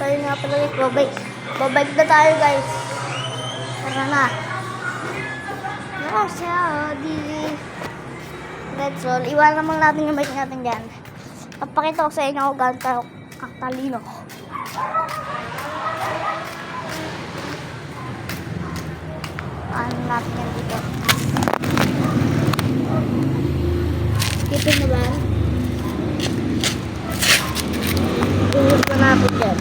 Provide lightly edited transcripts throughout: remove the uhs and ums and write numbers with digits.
So yun nga pala guys, babike na tayo guys. Tara na. That's all. Iwanan lang natin yung bike natin dyan. Papakita ko sa inyo kung gaano tayo katalino. Ano natin yan dito? Tipin na ba? Tulog ko natin dyan.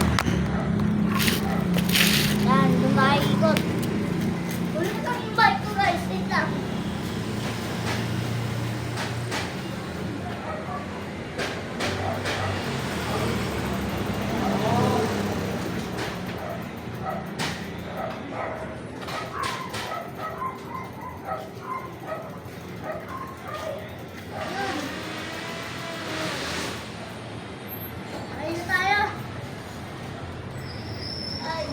Yan, doon tayo ikot. Ulit lang yung bike ko guys. Wait lang. Ayun tayo. Ay.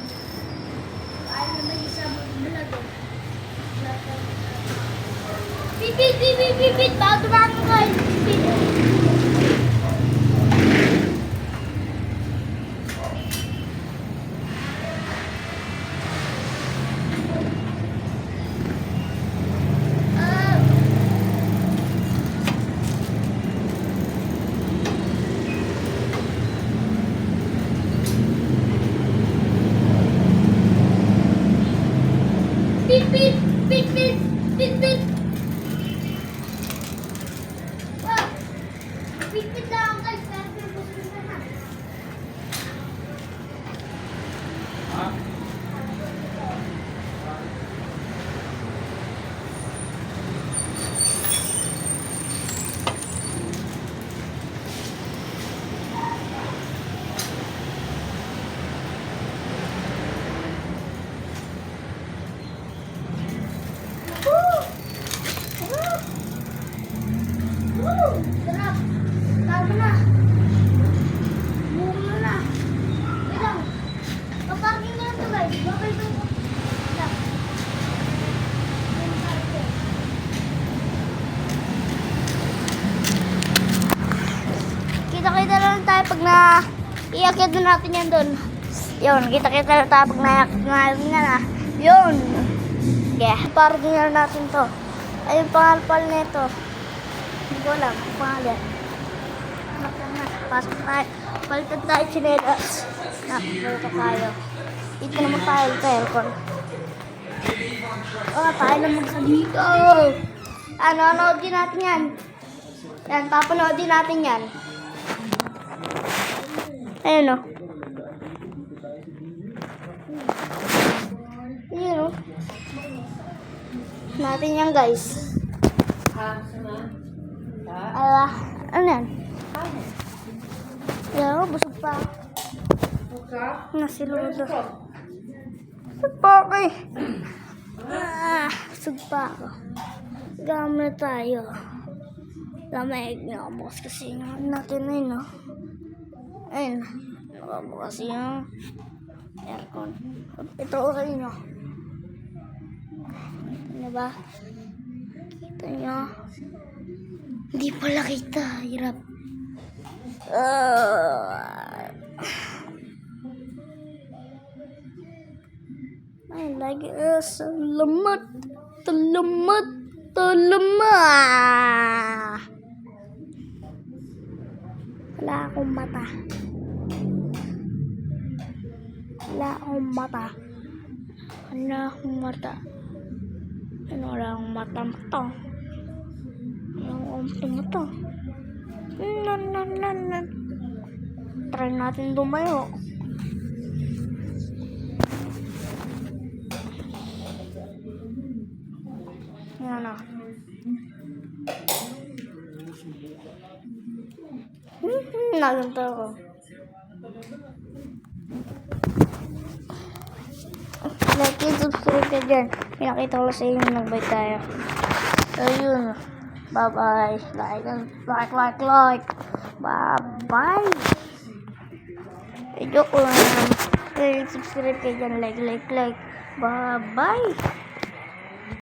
Ay naman isa mag-vlog eh. Bit. Bago na ako guys. Bit. Wow. Bit lang guys. Pero gusto na na. Sarap. Tago na. Bunga na. Wait lang. Paparking na lang ito guys. Bakit ito? Wait lang. Kita-kita lang tayo pag iakit na natin yan doon. Yun, kita-kita lang tayo pag naiakit na. Yun. Okay, parking na natin to. Ayun pangalpal nito. Hindi ko alam kung pangalan. Pasok tayo. Palitan tayo chinelas. Palitan tayo. Dito naman tayo sa aircon. Tayo naman sa dito. Nanonood din natin yan. Yan, papanood din natin yan. Ayun o. Ayun o. Natin yan guys. Ano yan? Ayaw, busog pa. Nasiludo. Busog pa ako eh. Busog pa ako. Gamit tayo. Lamig na bukas kasi yung natin na yun, no? Ayun. Bukas yung aircon. Ito okay, no? Ano ba? Kita nyo? Hindi pala kita. Hirap. Ay, lagi. Salamat. Salamat. Wala akong mata. Wala akong mata. Wala akong mata. Wala akong mata. Ito. Try natin lumayo. Yan na. Naganto ako. Like and subscribe ka dyan. Pinakita ko sa inyo nag-bye tayo. So yun. Bye-bye. Like. Bye-bye. Joke lang. Like, subscribe kayo dyan. Like. Bye-bye.